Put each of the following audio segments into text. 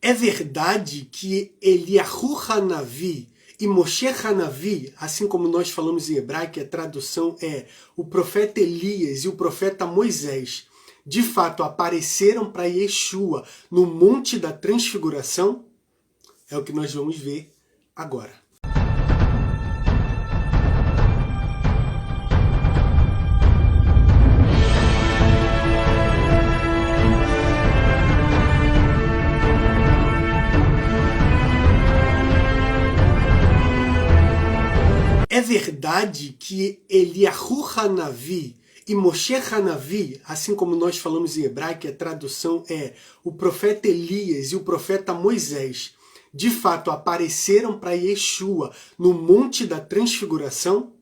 É verdade que Eliyahu Hanavi e Moshe Hanavi, assim como nós falamos em hebraico, a tradução é o profeta Elias e o profeta Moisés, de fato apareceram para Yeshua no Monte da Transfiguração? É o que nós vamos ver agora. É verdade que Eliyahu Hanavi e Moshe Hanavi, assim como nós falamos em hebraico, a tradução é o profeta Elias e o profeta Moisés, de fato apareceram para Yeshua no Monte da Transfiguração?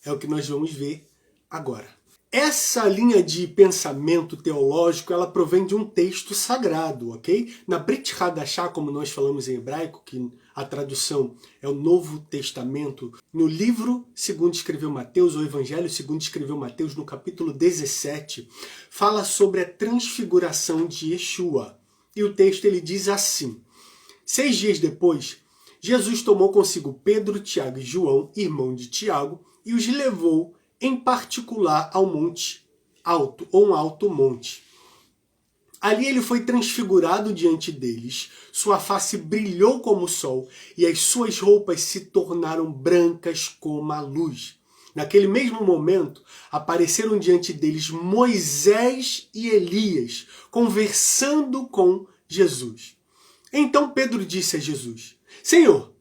É o que nós vamos ver agora. Essa linha de pensamento teológico, ela provém de um texto sagrado, ok? Na Brit Hadashah, como nós falamos em hebraico, que a tradução é o Novo Testamento, no livro segundo escreveu Mateus, o Evangelho segundo escreveu Mateus, no capítulo 17, fala sobre a transfiguração de Yeshua. E o texto ele diz assim: 6 dias depois, Jesus tomou consigo Pedro, Tiago e João, irmão de Tiago, e os levou em particular ao monte alto, ou um alto monte. Ali ele foi transfigurado diante deles, sua face brilhou como o sol, e as suas roupas se tornaram brancas como a luz. Naquele mesmo momento, apareceram diante deles Moisés e Elias, conversando com Jesus. Então Pedro disse a Jesus: Senhor,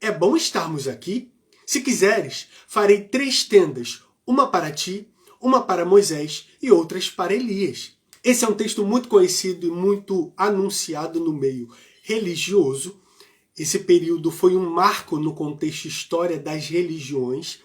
é bom estarmos aqui? Se quiseres, farei 3 tendas, uma para ti, uma para Moisés e outras para Elias. Esse é um texto muito conhecido e muito anunciado no meio religioso. Esse período foi um marco no contexto história das religiões.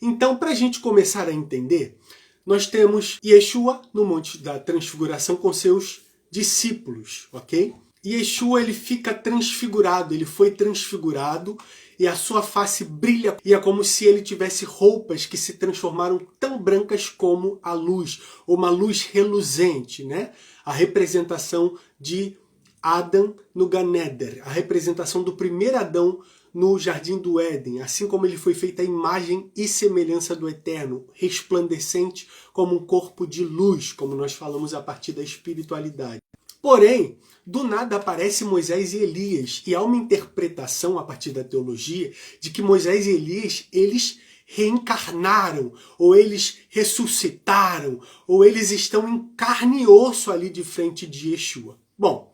Então, para a gente começar a entender, nós temos Yeshua no Monte da Transfiguração com seus discípulos, ok? Yeshua ele fica transfigurado, ele foi transfigurado e a sua face brilha e é como se ele tivesse roupas que se transformaram tão brancas como a luz, ou uma luz reluzente, né? A representação de Adão no Gan Eder, a representação do primeiro Adão no Jardim do Éden, assim como ele foi feito à imagem e semelhança do Eterno, resplandecente como um corpo de luz, como nós falamos a partir da espiritualidade. Porém, do nada aparece Moisés e Elias, e há uma interpretação a partir da teologia de que Moisés e Elias, eles reencarnaram, ou eles ressuscitaram, ou eles estão em carne e osso ali de frente de Yeshua. Bom,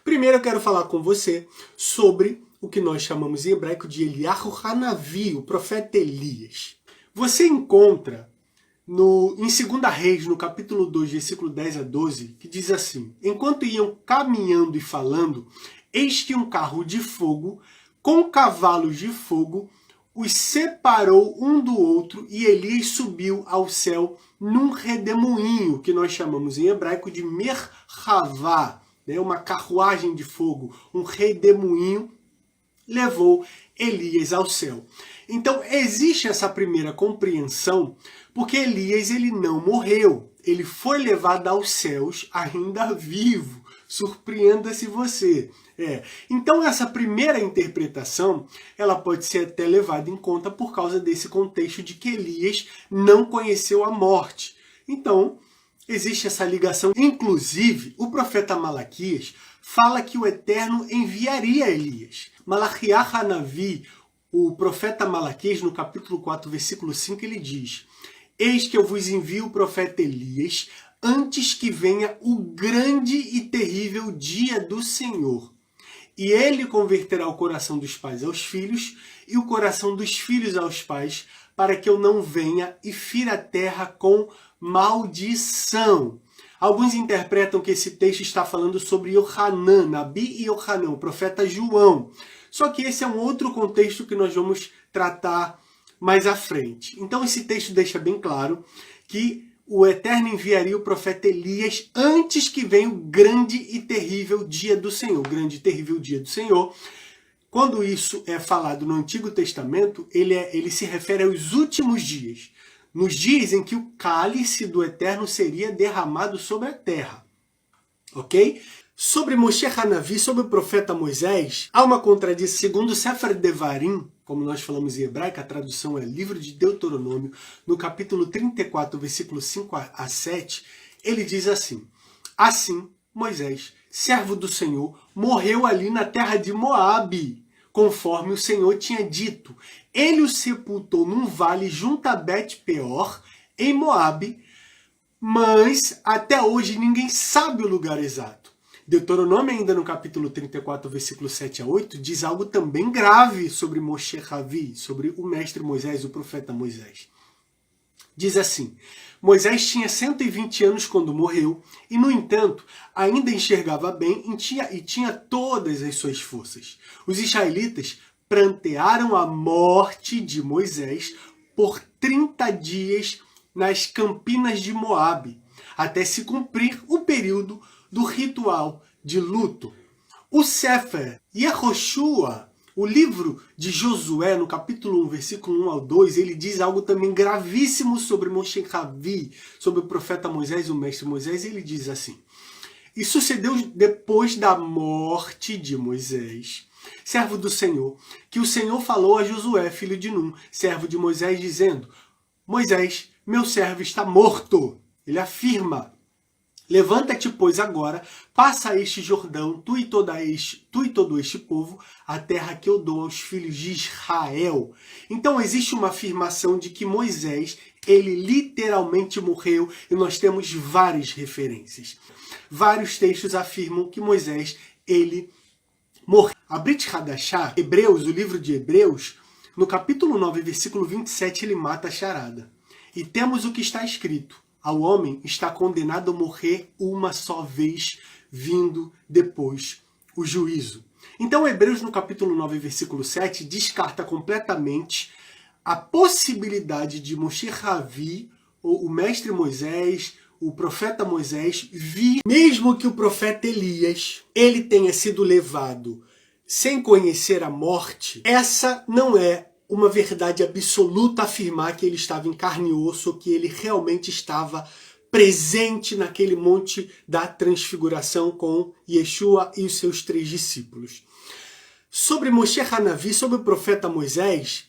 primeiro eu quero falar com você sobre o que nós chamamos em hebraico de Eliyahu Hanavi, o profeta Elias. Você encontra em 2 Reis, no capítulo 2, versículo 10 a 12, que diz assim: Enquanto iam caminhando e falando, eis que um carro de fogo, com cavalos de fogo, os separou um do outro, e Elias subiu ao céu num redemoinho, que nós chamamos em hebraico de Merhavá, né? Uma carruagem de fogo, um redemoinho, levou Elias ao céu. Então existe essa primeira compreensão, porque Elias ele não morreu, ele foi levado aos céus ainda vivo. Surpreenda-se você. Então essa primeira interpretação, ela pode ser até levada em conta por causa desse contexto de que Elias não conheceu a morte. Então existe essa ligação. Inclusive, o profeta Malaquias fala que o Eterno enviaria Elias. Malachiah Hanavi, o profeta Malaquias, no capítulo 4, versículo 5, ele diz: Eis que eu vos envio o profeta Elias, antes que venha o grande e terrível dia do Senhor. E ele converterá o coração dos pais aos filhos, e o coração dos filhos aos pais, para que eu não venha e fira a terra com maldição. Alguns interpretam que esse texto está falando sobre Yohanan, Nabi e Yohanan, o profeta João. Só que esse é um outro contexto que nós vamos tratar mais à frente. Então esse texto deixa bem claro que o Eterno enviaria o profeta Elias antes que venha o grande e terrível dia do Senhor. O grande e terrível dia do Senhor, quando isso é falado no Antigo Testamento, ele se refere aos últimos dias. Nos dias em que o cálice do Eterno seria derramado sobre a terra. Ok? Sobre Moshe Hanavi, sobre o profeta Moisés, há uma contradição. Segundo Sefer Devarim, como nós falamos em hebraico, a tradução é Livro de Deuteronômio, no capítulo 34, versículos 5 a 7, ele diz assim: assim, Moisés, servo do Senhor, morreu ali na terra de Moabe, conforme o Senhor tinha dito. Ele o sepultou num vale junto a Bet-peor, em Moabe, mas até hoje ninguém sabe o lugar exato. Deuteronômio, ainda no capítulo 34, versículo 7 a 8, diz algo também grave sobre Moshe Ravi, sobre o mestre Moisés, o profeta Moisés. Diz assim: Moisés tinha 120 anos quando morreu, e no entanto, ainda enxergava bem e tinha todas as suas forças. Os israelitas prantearam a morte de Moisés por 30 dias nas campinas de Moabe, até se cumprir o período do ritual de luto. O Sefer Yehoshua, o livro de Josué, no capítulo 1, versículo 1 ao 2, ele diz algo também gravíssimo sobre Moshe Ravi, sobre o profeta Moisés, o mestre Moisés. Ele diz assim: e sucedeu depois da morte de Moisés, servo do Senhor, que o Senhor falou a Josué, filho de Num, servo de Moisés, dizendo: Moisés, meu servo está morto. Ele afirma: levanta-te, pois, agora, passa este Jordão, tu e todo este povo, a terra que eu dou aos filhos de Israel. Então existe uma afirmação de que Moisés, ele literalmente morreu, e nós temos várias referências. Vários textos afirmam que Moisés, ele morreu. A Brit Hadashah, Hebreus, o livro de Hebreus, no capítulo 9, versículo 27, ele mata a charada. E temos o que está escrito: ao homem está condenado a morrer uma só vez, vindo depois o juízo. Então, Hebreus, no capítulo 9, versículo 7, descarta completamente a possibilidade de Moshe Ravi, ou o mestre Moisés, o profeta Moisés, vir, mesmo que o profeta Elias, ele tenha sido levado sem conhecer a morte. Essa não é uma verdade absoluta afirmar que ele estava em carne e osso, ou que ele realmente estava presente naquele monte da transfiguração com Yeshua e os seus 3 discípulos. Sobre Moshe Hanavi, sobre o profeta Moisés,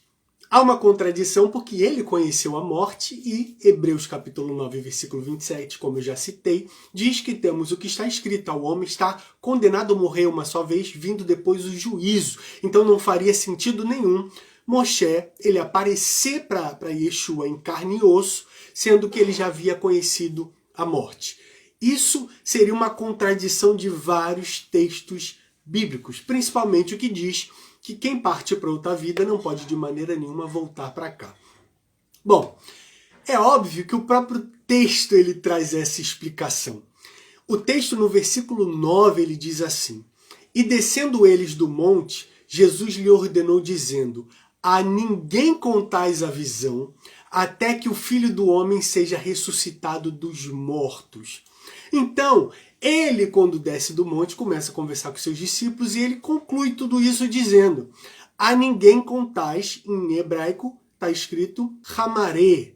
há uma contradição, porque ele conheceu a morte, e Hebreus capítulo 9, versículo 27, como eu já citei, diz que temos o que está escrito: ao homem está condenado a morrer uma só vez, vindo depois o juízo. Então não faria sentido nenhum Moshe, ele aparecer para Yeshua em carne e osso, sendo que ele já havia conhecido a morte. Isso seria uma contradição de vários textos bíblicos, principalmente o que diz que quem parte para outra vida não pode de maneira nenhuma voltar para cá. Bom, é óbvio que o próprio texto ele traz essa explicação. O texto no versículo 9 ele diz assim: e descendo eles do monte, Jesus lhe ordenou dizendo: a ninguém contais a visão, até que o Filho do Homem seja ressuscitado dos mortos. Então, ele, quando desce do monte, começa a conversar com seus discípulos, e ele conclui tudo isso dizendo: a ninguém contais, em hebraico está escrito Hamaré,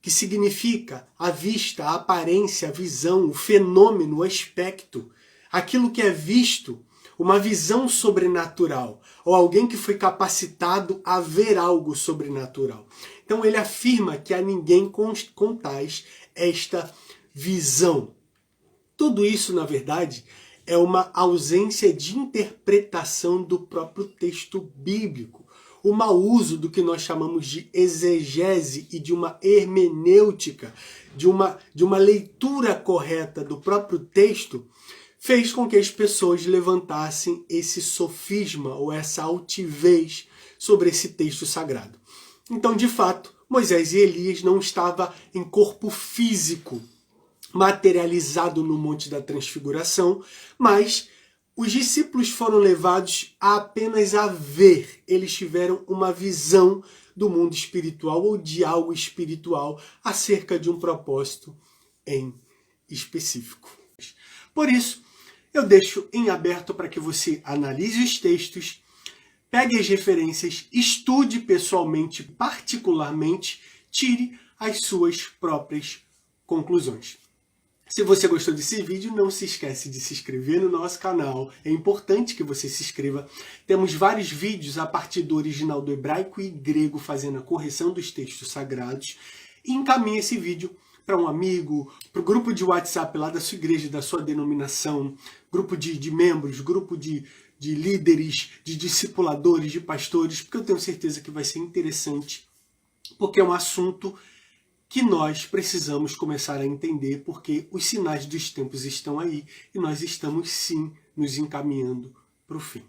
que significa a vista, a aparência, a visão, o fenômeno, o aspecto, aquilo que é visto, uma visão sobrenatural, ou alguém que foi capacitado a ver algo sobrenatural. Então ele afirma que a ninguém contais esta visão. Tudo isso, na verdade, é uma ausência de interpretação do próprio texto bíblico, o mau uso do que nós chamamos de exegese e de uma hermenêutica, de uma leitura correta do próprio texto, fez com que as pessoas levantassem esse sofisma ou essa altivez sobre esse texto sagrado. Então, de fato, Moisés e Elias não estavam em corpo físico, materializado no Monte da Transfiguração, mas os discípulos foram levados apenas a ver. Eles tiveram uma visão do mundo espiritual ou de algo espiritual acerca de um propósito em específico. Por isso, eu deixo em aberto para que você analise os textos, pegue as referências, estude pessoalmente, particularmente, tire as suas próprias conclusões. Se você gostou desse vídeo, não se esquece de se inscrever no nosso canal. É importante que você se inscreva. Temos vários vídeos a partir do original do hebraico e grego fazendo a correção dos textos sagrados. E encaminhe esse vídeo para um amigo, para o grupo de WhatsApp lá da sua igreja, da sua denominação, grupo de membros, grupo de líderes, de discipuladores, de pastores, porque eu tenho certeza que vai ser interessante, porque é um assunto que nós precisamos começar a entender, porque os sinais dos tempos estão aí e nós estamos sim nos encaminhando para o fim.